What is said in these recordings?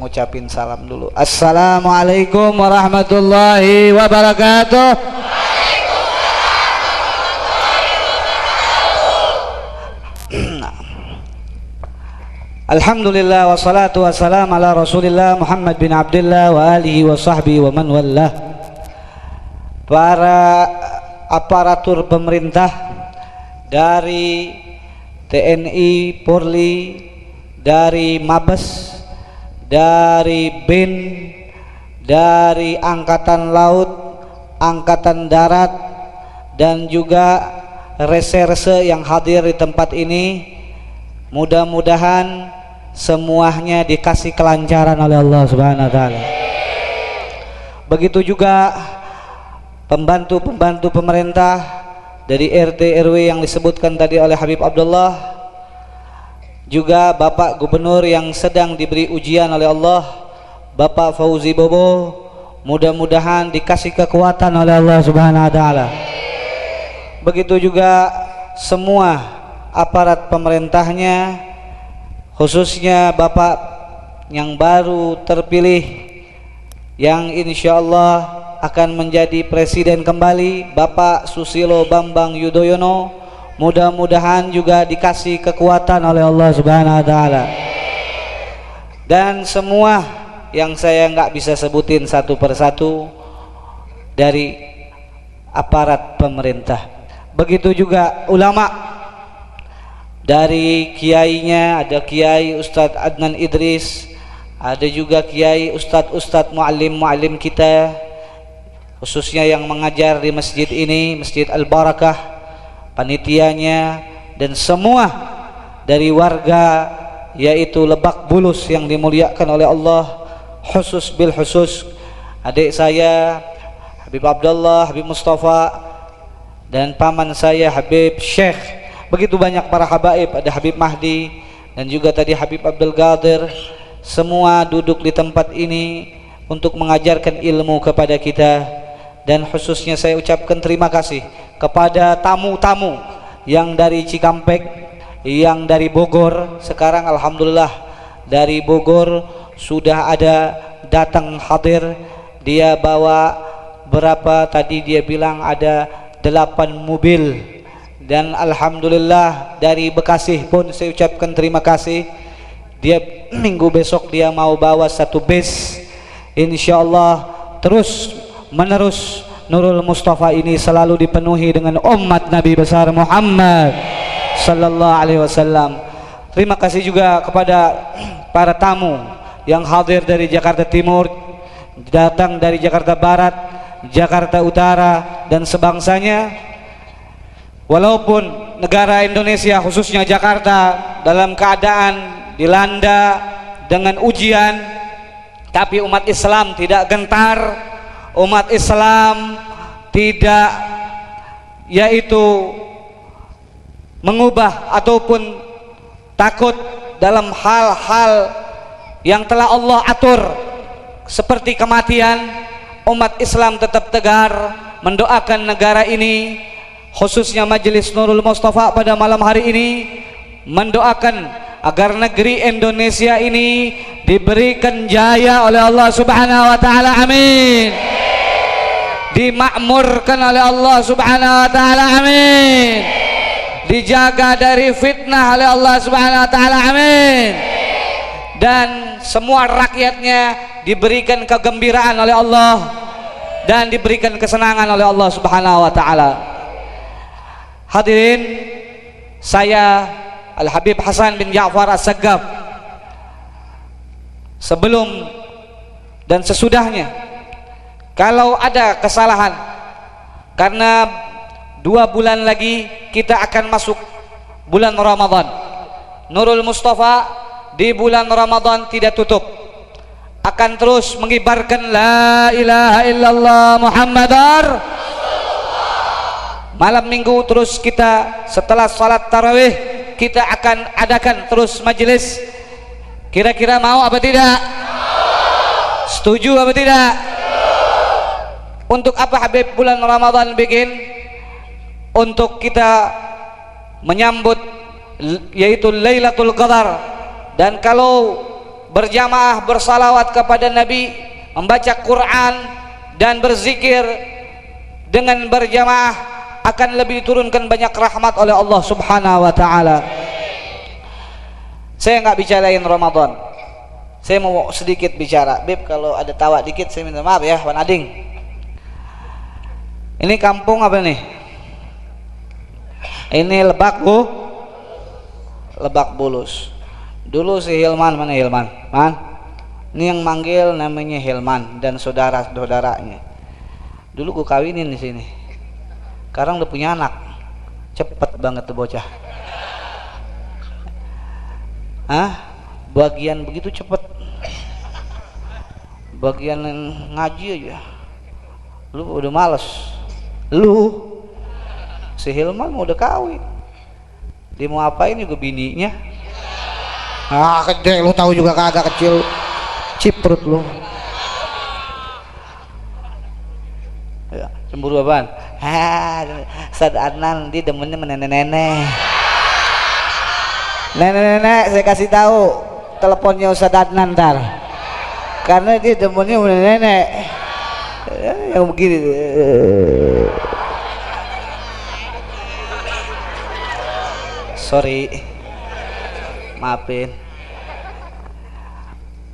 ngucapin salam dulu. Assalamualaikum warahmatullahi wabarakatuh. Alhamdulillah wassalatu wassalam ala Rasulillah Muhammad bin Abdullah wa alihi wa sahbihi wa man wallah. Para aparatur pemerintah dari TNI, Polri, dari Mabes, dari BIN, dari Angkatan Laut, Angkatan Darat, dan juga reserse yang hadir di tempat ini, mudah-mudahan semuanya dikasih kelancaran oleh Allah Subhanahu wa taala. Begitu juga pembantu-pembantu pemerintah dari RT RW yang disebutkan tadi oleh Habib Abdullah, juga Bapak Gubernur yang sedang diberi ujian oleh Allah, Bapak Fauzi Bobo, mudah-mudahan dikasih kekuatan oleh Allah Subhanahu wa taala. Begitu juga semua aparat pemerintahnya, khususnya Bapak yang baru terpilih, yang insya Allah akan menjadi presiden kembali, Bapak Susilo Bambang Yudhoyono, mudah-mudahan juga dikasih kekuatan oleh Allah Subhanahu wa taala. Dan semua yang saya nggak bisa sebutin satu persatu dari aparat pemerintah. Begitu juga ulama, dari kiainya ada Kiai Ustadz Adnan Idris, ada juga Kiai Ustadz muallim kita, khususnya yang mengajar di masjid ini, Masjid Al-Barakah, panitianya, dan semua dari warga yaitu Lebak Bulus yang dimuliakan oleh Allah, khusus bil khusus adik saya Habib Abdullah, Habib Mustafa, dan paman saya Habib Syekh. Begitu banyak para habaib, ada Habib Mahdi dan juga tadi Habib Abdul Qadir, semua duduk di tempat ini untuk mengajarkan ilmu kepada kita. Dan khususnya saya ucapkan terima kasih kepada tamu-tamu yang dari Cikampek, yang dari Bogor. Sekarang alhamdulillah dari Bogor sudah ada datang hadir. Dia bawa berapa tadi, dia bilang ada 8 mobil. Dan alhamdulillah dari Bekasi pun saya ucapkan terima kasih. Dia minggu besok dia mau bawa 1 bus. Insyaallah terus menerus Nurul Mustafa ini selalu dipenuhi dengan umat Nabi besar Muhammad sallallahu alaihi wasallam. Terima kasih juga kepada para tamu yang hadir dari Jakarta Timur, datang dari Jakarta Barat, Jakarta Utara, dan sebangsanya. Walaupun negara Indonesia khususnya Jakarta dalam keadaan dilanda dengan ujian, tapi umat Islam tidak gentar. Umat Islam tidak yaitu mengubah ataupun takut dalam hal-hal yang telah Allah atur seperti kematian. Umat Islam tetap tegar mendoakan negara ini, khususnya Majelis Nurul Mustafa pada malam hari ini mendoakan agar negeri Indonesia ini diberikan jaya oleh Allah Subhanahu wa taala, amin. Dimakmurkan oleh Allah Subhanahu wa taala, amin. Dijaga dari fitnah oleh Allah Subhanahu wa taala, amin. Dan semua rakyatnya diberikan kegembiraan oleh Allah dan diberikan kesenangan oleh Allah Subhanahu wa taala. Hadirin, saya Al-Habib Hasan bin Ja'far As-Saggaf, sebelum dan sesudahnya, kalau ada kesalahan, karena 2 bulan lagi kita akan masuk bulan Ramadan. Nurul Mustafa di bulan Ramadan tidak tutup, akan terus mengibarkan la ilaha illallah Muhammadar. Malam minggu terus kita setelah salat tarawih kita akan adakan terus majelis. Kira-kira mau apa tidak? Setuju apa tidak? Untuk apa Habib bulan Ramadan bikin? Untuk kita menyambut yaitu Lailatul Qadar. Dan kalau berjamaah bersalawat kepada Nabi, membaca Quran dan berzikir dengan berjamaah akan lebih diturunkan banyak rahmat oleh Allah Subhanahu wa taala. Saya nggak bicarain Ramadan, saya mau sedikit bicara. Beb, kalau ada tawa dikit saya minta maaf ya, Wan Ading. Ini kampung apa nih? Ini Lebak Bulus. Dulu si Hilman, mana Hilman? Man, ini yang manggil namanya Hilman dan saudara-saudaranya. Dulu gue kawinin di sini. Sekarang udah punya anak. Cepet banget tuh bocah. Bagian begitu cepet. Bagian ngaji aja. Lu udah males. Lu si Hilman mau udah kawin. Dia mau apain juga bininya? Gede, lu tahu juga kagak kecil. Ciprut lu. Ya, cemburu apaan? Ustaz Adnan dia demennya nenek-nenek. Nenek-nenek saya kasih tahu teleponnya Ustaz Adnan ntar. Karena dia demennya nenek. Yang begini. Sorry, maafin.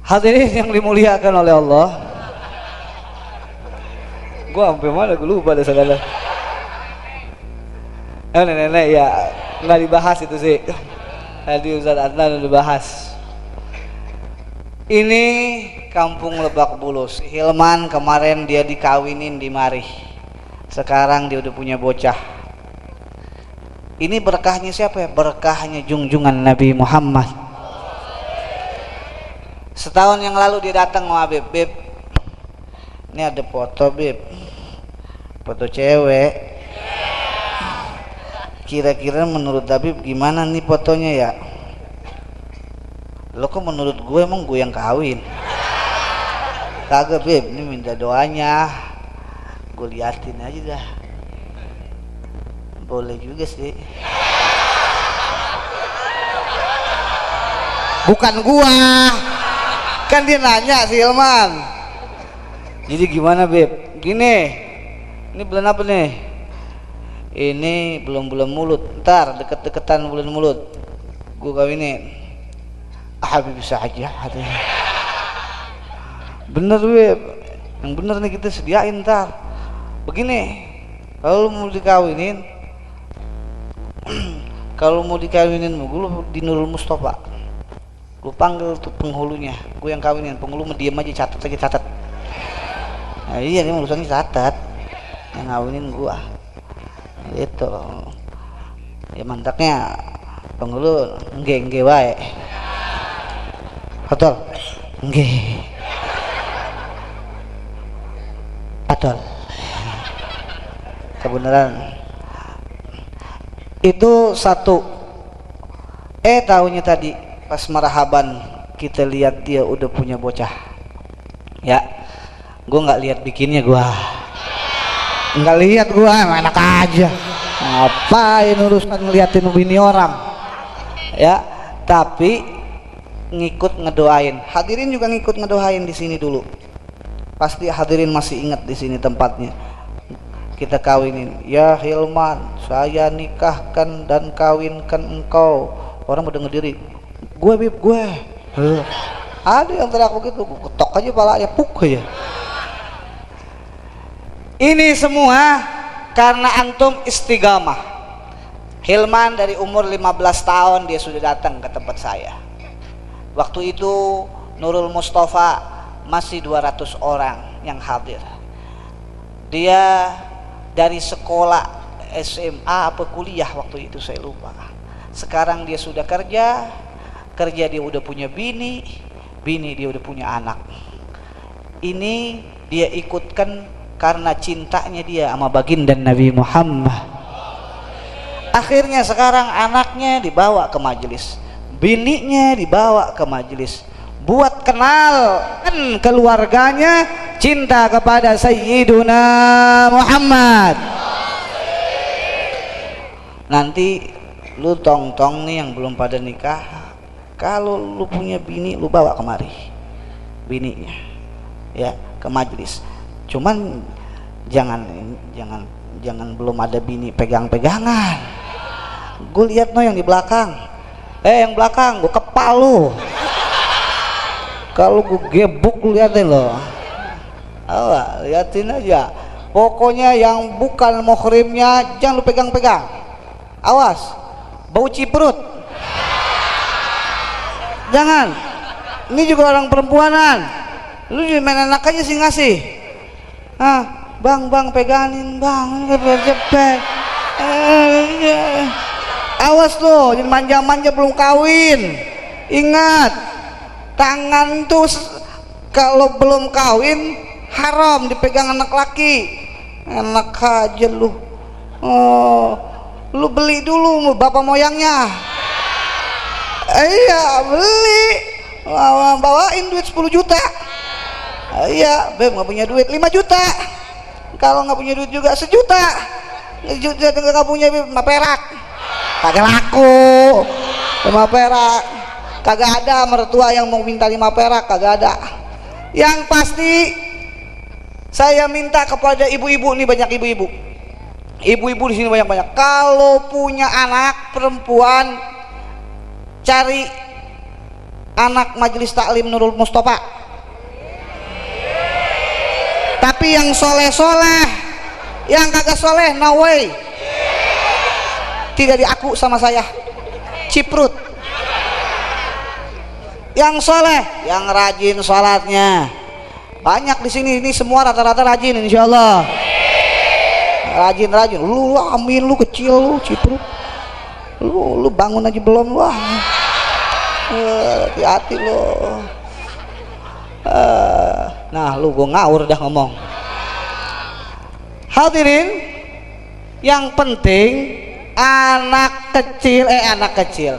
Hadirin yang dimuliakan oleh Allah, gua sampai mana gue lupa deh segala. Nenek ya nggak dibahas itu sih. Tadi Ustaz Adnan udah bahas. Ini kampung Lebak Bulus. Hilman kemarin dia dikawinin di mari. Sekarang dia udah punya bocah. Ini berkahnya siapa ya? Berkahnya junjungan Nabi Muhammad. Setahun yang lalu dia datang sama Beb. Beb, ini ada foto Beb, foto cewek. Kira-kira menurut Habib gimana nih fotonya ya? Lo kok menurut gue emang gue yang kawin? Kagak Beb, ini minta doanya. Gue liatin aja dah. Boleh juga sih. Bukan gua, kan dia nanya si Hilman. Jadi gimana Beb? Gini, ini bulan apa nih? Ini belum bulan mulut. Ntar deket-deketan bulan mulut gua kawinin. Habib bisa aja. Bener Beb, yang bener nih kita sediain ntar. Begini, kalau mau dikawinin, kalau mau dikawinin lu di Nurul Mustafa, lu panggil tuh penghulunya, gue yang kawinin. Penghulu mah diem aja, catat. Nah, iya ini urusannya catat, yang ngawinin gua itu ya. Mantaknya penghulu nge wae betul nge betul kebenaran itu satu. Tahunya tadi pas marhaban kita lihat dia udah punya bocah ya. Gue nggak lihat bikinnya, gue nggak lihat, gue enak aja. Ngapain urusan ngeliatin bini orang ya? Tapi ngikut ngedoain. Hadirin juga ngikut ngedoain di sini dulu. Pasti hadirin masih ingat di sini tempatnya. Kita kawinin, ya Hilman, saya nikahkan dan kawinkan engkau. Orang udah ngediri, gue Bib, gue. Ada yang teriak begitu, gue ketok aja palanya, puk aja. Ini semua karena antum istiqamah. Hilman dari umur 15 tahun dia sudah datang ke tempat saya. Waktu itu Nurul Mustafa masih 200 orang yang hadir. Dia dari sekolah SMA apa kuliah waktu itu saya lupa. Sekarang dia sudah kerja dia udah punya bini dia udah punya anak. Ini dia ikutkan karena cintanya dia sama baginda Nabi Muhammad. Akhirnya sekarang anaknya dibawa ke majelis, bininya dibawa ke majelis buat kenal kan keluarganya, cinta kepada Sayyiduna Muhammad. Nanti lu tong-tong nih yang belum pada nikah, Kalau lu punya bini, lu bawa kemari bininya, ya, ke majelis. Cuman jangan belum ada bini pegang-pegangan. Gue lihat no yang di belakang, yang belakang gue kepal lu. Kalau gue gebuk lu liatin lo. Liatin aja. Pokoknya yang bukan muhrimnya jangan lu pegang-pegang. Awas, bau ciprut. Jangan. Ini juga orang perempuanan. Lu main enak aja sih ngasih. Bang pegangin bang, cepet. Awas lo, jangan manja-manja belum kawin. Ingat, tangan tuh kalau belum kawin haram dipegang anak laki. Enak aja lu. Lu beli dulu bapak moyangnya. Iya beli, bawain duit 10 juta. Iya, Beb nggak punya duit 5 juta. Kalau nggak punya duit juga 1 juta. 1 juta nggak punya 5 perak. Kagak laku 5 perak. Kagak ada mertua yang mau minta 5 perak, kagak ada. Yang pasti saya minta kepada ibu-ibu nih, banyak ibu-ibu. Ibu-ibu di sini banyak-banyak. Kalau punya anak perempuan, cari anak Majelis Taklim Nurul Mustafa. Tapi yang soleh-soleh, yang kagak soleh no way. Tidak diaku sama saya, ciprut. Yang soleh, yang rajin sholatnya. Banyak di sini, ini semua rata-rata rajin insyaallah. Rajin. Lu amin, lu kecil, lu ciprut. Lu bangun aja belum, wah. Hati-hati lu. Nah, lu gua ngawur dah ngomong. Hadirin, yang penting anak kecil,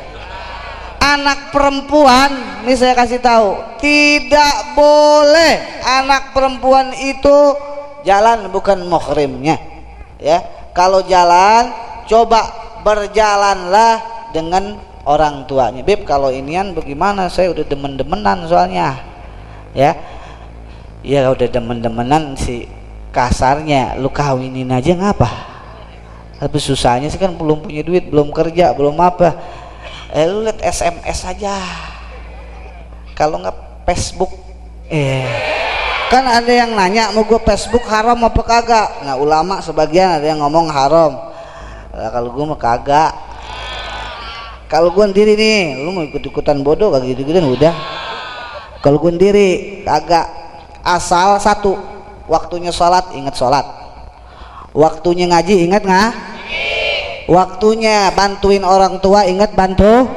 anak perempuan, ini saya kasih tahu, tidak boleh anak perempuan itu jalan bukan muhrimnya, ya. Kalau jalan, coba berjalanlah dengan orang tuanya. Beb, kalau inian bagaimana? Saya udah demen-demenan soalnya, ya. Ya udah demen-demenan sih, kasarnya lu kawinin aja ngapa? Tapi susahnya sih kan belum punya duit, belum kerja, belum apa. Lu liat SMS aja. Kalau nggak Facebook, kan ada yang nanya mau gue Facebook haram apa kagak. Nah, ulama sebagian ada yang ngomong haram. Kalau gue mah kagak. Kalau gue sendiri nih, lu mau ikut-ikutan bodoh kagak gitu-gituan udah. Kalau gue sendiri kagak. Asal satu, waktunya sholat ingat sholat, waktunya ngaji ingat nggak, waktunya bantuin orang tua ingat bantu,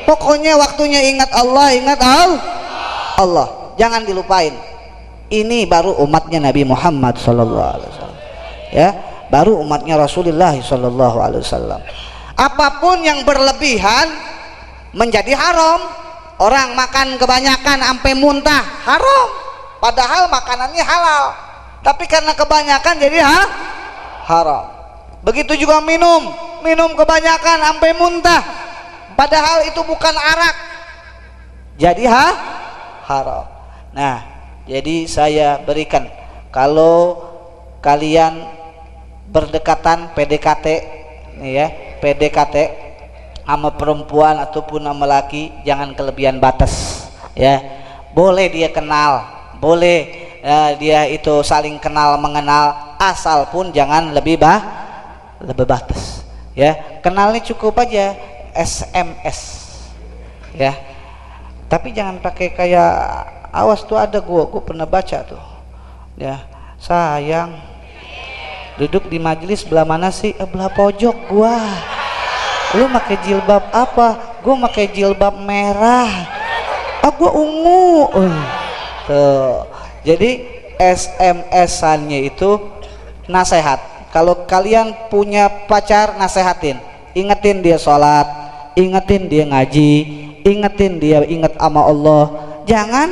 pokoknya waktunya ingat Allah, ingat Allah, jangan dilupain. Ini baru umatnya Nabi Muhammad sallallahu alaihi wasallam, ya, baru umatnya Rasulullah sallallahu alaihi wasallam. Apapun yang berlebihan menjadi haram. Orang makan kebanyakan sampai muntah haram, padahal makanannya halal, tapi karena kebanyakan jadi haram. Begitu juga minum kebanyakan sampai muntah, padahal itu bukan arak, jadi haram. Nah, jadi saya berikan, kalau kalian berdekatan PDKT nih ya, PDKT sama perempuan ataupun sama laki, jangan kelebihan batas, ya. Boleh dia kenal, boleh dia itu saling kenal mengenal, asal pun jangan lebih batas, ya. Kenalnya cukup aja SMS, ya. Tapi jangan pakai kayak, awas tuh ada gua pernah baca tuh, ya. Sayang, duduk di majelis belah mana sih? Belah pojok gua. Lu pakai jilbab apa? Gua pakai jilbab merah. Gua ungu. Tuh. Jadi SMS-annya itu nasihat. Kalau kalian punya pacar, nasehatin, ingetin dia sholat, ingetin dia ngaji, ingetin dia ingat sama Allah. Jangan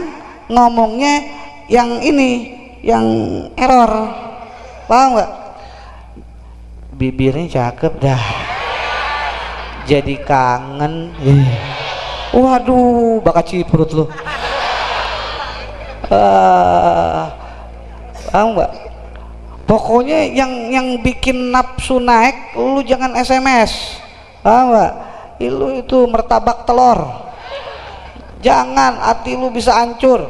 ngomongnya yang ini, yang error, paham nggak? Bibirnya cakep dah, jadi kangen. Waduh, bakal ciprut lu. Paham nggak? Pokoknya yang bikin nafsu naik, lu jangan SMS. Paham nggak? Lu itu martabak telur. Jangan, hati lu bisa hancur.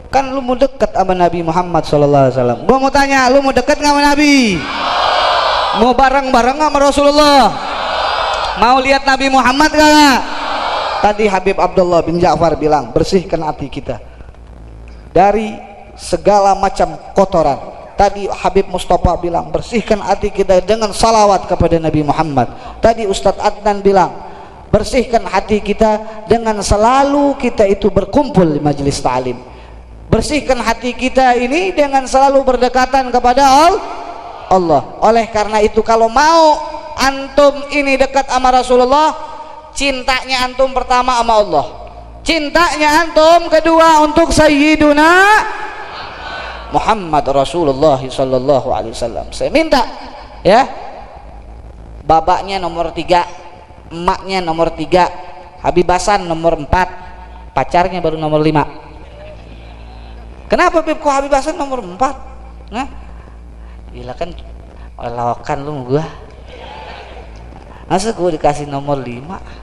Kan lu mau deket sama Nabi Muhammad SAW. Gua mau tanya, lu mau deket nggak sama Nabi? Mau bareng-bareng sama Rasulullah? Mau lihat Nabi Muhammad gak? Tadi Habib Abdullah bin Ja'far bilang, bersihkan hati kita dari segala macam kotoran. Tadi Habib Mustafa bilang, bersihkan hati kita dengan salawat kepada Nabi Muhammad. Tadi Ustadz Adnan bilang, bersihkan hati kita dengan selalu kita itu berkumpul di majelis ta'lim. Bersihkan hati kita ini dengan selalu berdekatan kepada Allah. Oleh karena itu, kalau mau antum ini dekat sama Rasulullah, cintanya antum pertama sama Allah, cintanya antum kedua untuk Sayyiduna Muhammad Rasulullah sallallahu alaihi wasallam. Saya minta ya, babaknya nomor 3, emaknya nomor 3, Habibasan nomor 4, pacarnya baru nomor 5. Kenapa Bib kok Habibasan nomor 4? Nah, gila kan, lawakan lu gua. Masa gua dikasih nomor 5?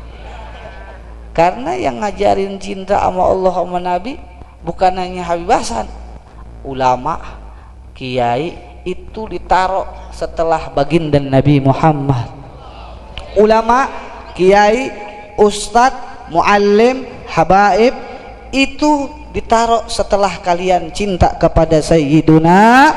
Karena yang ngajarin cinta sama Allah sama Nabi bukan hanya Habibasan, ulama, kiai itu ditaruh setelah baginda Nabi Muhammad. Ulama, kiai, ustadz, muallim, habaib itu ditaruh setelah kalian cinta kepada Sayyiduna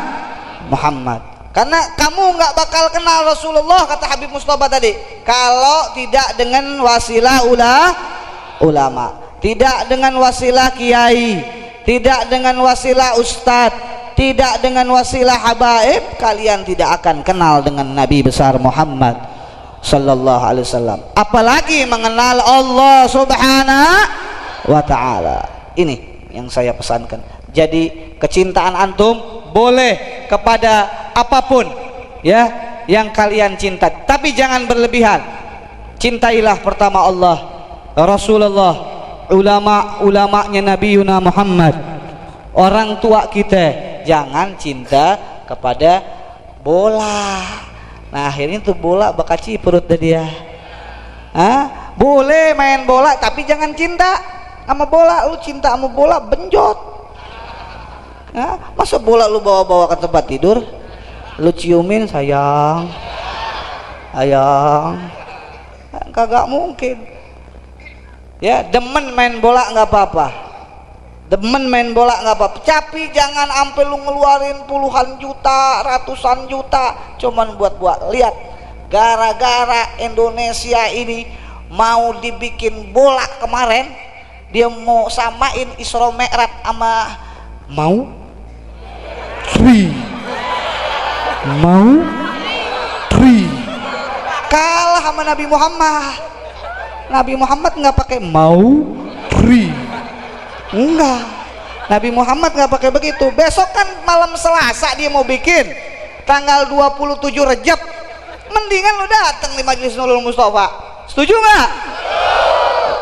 Muhammad. Karena kamu nggak bakal kenal Rasulullah, kata Habib Mustafa tadi, kalau tidak dengan wasilah ulama, tidak dengan wasilah kiai, tidak dengan wasilah ustadz, tidak dengan wasilah habaib, kalian tidak akan kenal dengan Nabi besar Muhammad sallallahu alaihi wasallam, apalagi mengenal Allah subhanahu wa ta'ala. Ini yang saya pesankan. Jadi kecintaan antum boleh kepada apapun ya yang kalian cinta, tapi jangan berlebihan. Cintailah pertama Allah, Rasulullah, ulama-ulamanya Nabi Yuna Muhammad, orang tua kita. Jangan cinta kepada bola. Nah akhirnya tuh bola bakal ciprut dah dia. Boleh main bola tapi jangan cinta sama bola. Lu cinta sama bola benjot. Masa bola lu bawa-bawa ke tempat tidur, lu ciumin, sayang, sayang, kagak mungkin. Ya, demen main bola nggak apa-apa, demen main bola nggak apa-apa, tapi jangan sampai lu ngeluarin puluhan juta, ratusan juta cuman buat lihat. Gara-gara Indonesia ini mau dibikin bola kemarin, dia mau samain Isra Mi'raj sama kalah sama Nabi Muhammad. Nabi Muhammad nggak pakai enggak, Nabi Muhammad nggak pakai begitu. Besok kan malam Selasa dia mau bikin tanggal 27 Rejab, mendingan lu datang di Majelis Nurul Mustafa. Setuju nggak?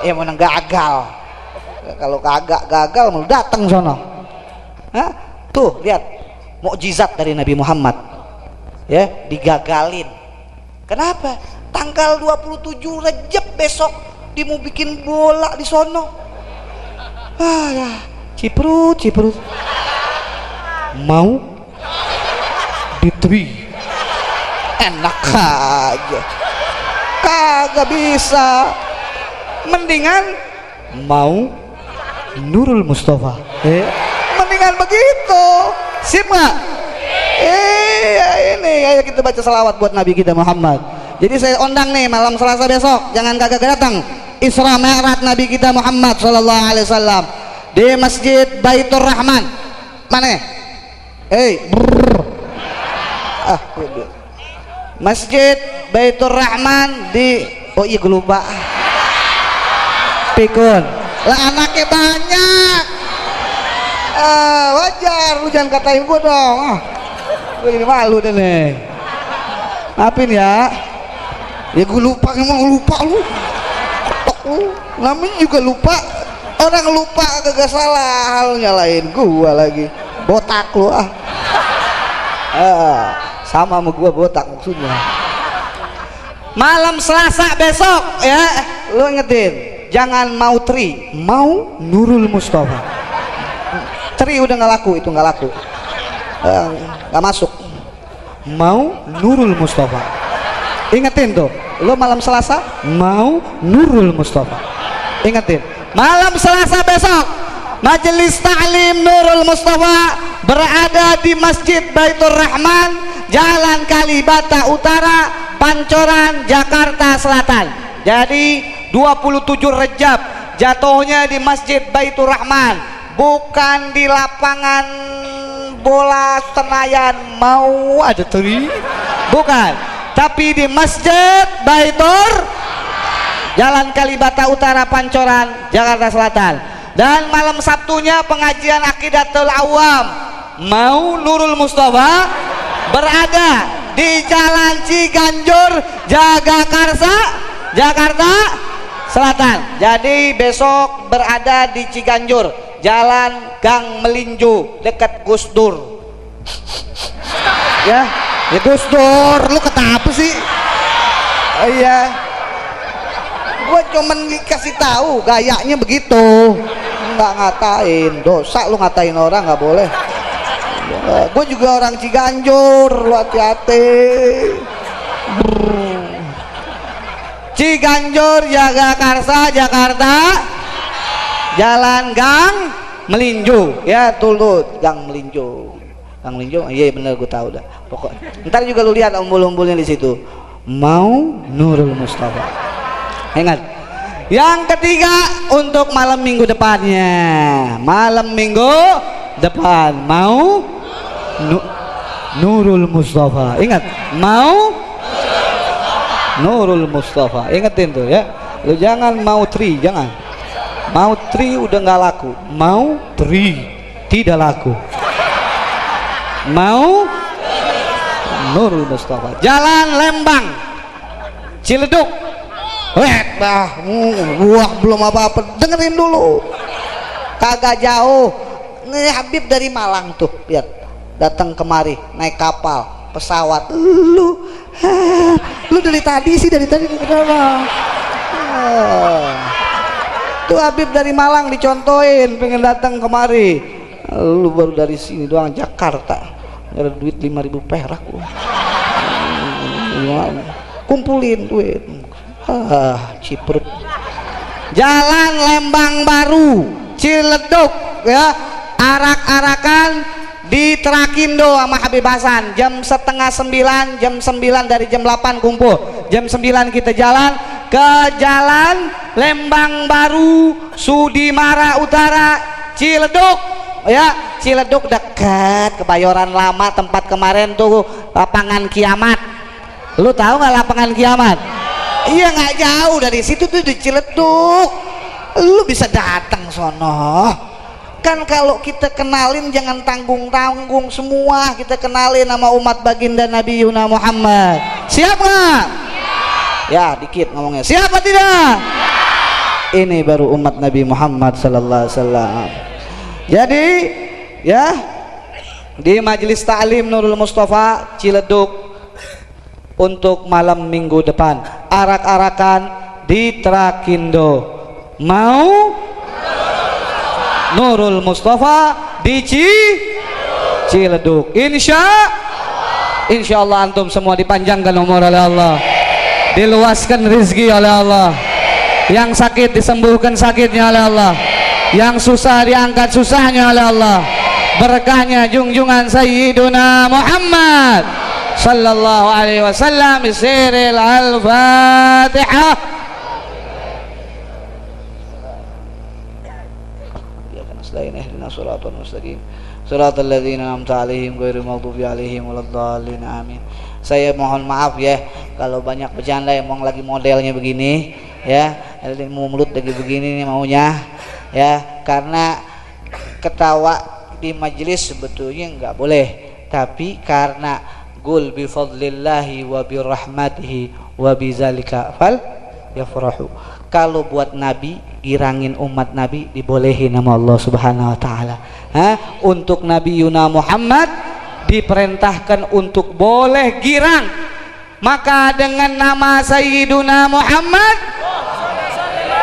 Ya menang gagal. Kalau kagak gagal mau datang sono. Tuh lihat mukjizat dari Nabi Muhammad ya, digagalin. Kenapa? Tanggal 27 Rejab besok dia mau bikin bola di sono. Ciprut mau ditwi, enak aja, kagak bisa. Mendingan mau Nurul Mustafa, mendingan begitu. Sip nggak? Ini ayo kita baca salawat buat Nabi kita Muhammad. Jadi saya undang nih malam Selasa besok, jangan kagak datang. Isra Mi'raj Nabi kita Muhammad sallallahu alaihi wasallam di Masjid Baitur Rahman. Mana? Masjid Baitur Rahman di, oh iya gue lupa. Pikun. Lah anaknya banyak. Wajar lu jangan katain gue dong. Gue ini malu deh nih. Maafin ya. Ya gue lupa, emang lupa lu. Ketok Namanya juga lupa. Orang lupa kagak salah hal nyalain gua lagi. Botak lu ah. Sama sama gua botak maksudnya. Malam Selasa besok ya, lu ingetin, jangan mau Tri, mau Nurul Mustafa. Tri udah nggak laku, itu nggak laku, nggak masuk. Mau Nurul Mustafa. Ingetin tuh, lu malam Selasa mau Nurul Mustafa. Ingetin, malam Selasa besok Majelis Ta'lim Nurul Mustafa berada di Masjid Baitur Rahman, Jalan Kalibata Utara, Pancoran, Jakarta Selatan. Jadi 27 Rejab jatuhnya di Masjid Baitur Rahman, bukan di lapangan bola Senayan. Mau ada Tri? Bukan, tapi di Masjid Baitur, Jalan Kalibata Utara, Pancoran, Jakarta Selatan. Dan malam Sabtunya pengajian Aqidatul Awam, mau Nurul Mustafa berada di Jalan Ciganjur, Jagakarsa, Jakarta Selatan. Jadi besok berada di Ciganjur, Jalan Gang Melinjo, dekat Gus Dur. Ya Gus Dur, lu kata apa sih? Iya, gua cuman dikasih tahu gayanya begitu, nggak ngatain. Dosa lu ngatain orang, nggak boleh. Gue juga orang Ciganjur, lu hati-hati. Ciganjur, Jagakarsa, Jakarta, Jalan Gang Melinjo. Ya tuh Gang Melinjo, Gang Melinjo. Iya bener, gue tahu dah. Pokoknya ntar juga lu lihat umbul-umbulnya di situ. Mau Nurul Mustafa. Ingat, yang ketiga untuk malam minggu depannya, malam minggu depan mau Nurul Mustafa. Ingat, mau Nurul Mustafa. Ingetin tuh ya, lu jangan mau Tri, jangan. Mau Tri udah nggak laku, mau Tri tidak laku. Mau Nurul Mustafa. Jalan Lembang, Ciledug. Gua belum apa-apa, dengerin dulu. Kagak jauh. Nih Habib dari Malang tuh, lihat, datang kemari naik kapal, pesawat. Lu dari tadi kenapa? Tuh Habib dari Malang dicontohin, pengen datang kemari. Lu baru dari sini doang, Jakarta, nggak ada duit 5.000 perak. Kumpulin duit. Ciprut. Jalan Lembang Baru, Ciledug ya, arak-arakan di Trakindo sama Habib Hasan. Jam setengah 9, jam 9 dari jam 8 kumpul. Jam 9 kita jalan ke Jalan Lembang Baru, Sudimara Utara, Ciledug ya. Ciledug dekat Kebayoran Lama, tempat kemarin tuh lapangan kiamat. Lu tahu nggak lapangan kiamat? Iya, nggak jauh dari situ tuh di Ciledug. Lu bisa datang sono. Kan kalau kita kenalin jangan tanggung-tanggung semua, kita kenalin nama umat baginda Nabi Yuna Muhammad. Siap nggak? Ya dikit ngomongnya. Siapa tidak? Ini baru umat Nabi Muhammad sallallahu alaihi wasallam. Jadi ya, di Majelis Ta'lim Nurul Mustafa Ciledug untuk malam minggu depan, arak-arakan di Trakindo. Mau Nurul Mustafa di Ciledug. Insya Allah antum semua dipanjangkan umur oleh Allah, diluaskan rezeki oleh Allah, yang sakit disembuhkan sakitnya oleh Allah, yang susah diangkat susahnya oleh Allah, berkahnya junjungan Sayyiduna Muhammad sallallahu alaihi wasallam. Bisiril al-Fatihah. Ya kan selain ihdinas siratal mustaqim siratal ladzina an'amta 'alaihim ghairil maghdubi 'alaihim waladdallin. Amin. Saya mohon maaf ya kalau banyak bercanda, emang lagi modelnya begini ya, mau mulut lagi begini nih maunya ya, karena ketawa di majelis sebetulnya nggak boleh, tapi karena qul bi fadlillahi wa bi rahmatihi wa bi zalika fal yafrahu, Kalau buat Nabi, girangin umat Nabi dibolehin sama Allah Subhanahu wa taala. Untuk Nabi Yuna Muhammad diperintahkan untuk boleh girang. Maka dengan nama Sayyiduna Muhammad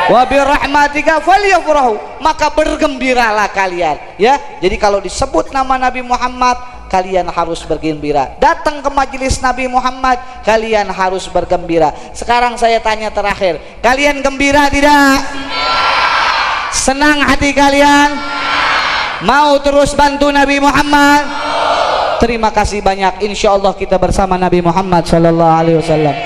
wa birahmatika falyafrahu, maka bergembiralah kalian, ya. Jadi kalau disebut nama Nabi Muhammad, kalian harus bergembira. Datang ke majelis Nabi Muhammad, kalian harus bergembira. Sekarang saya tanya terakhir, kalian gembira tidak? Senang hati kalian? Mau terus bantu Nabi Muhammad? Terima kasih banyak. Insya Allah kita bersama Nabi Muhammad sallallahu alaihi wasallam.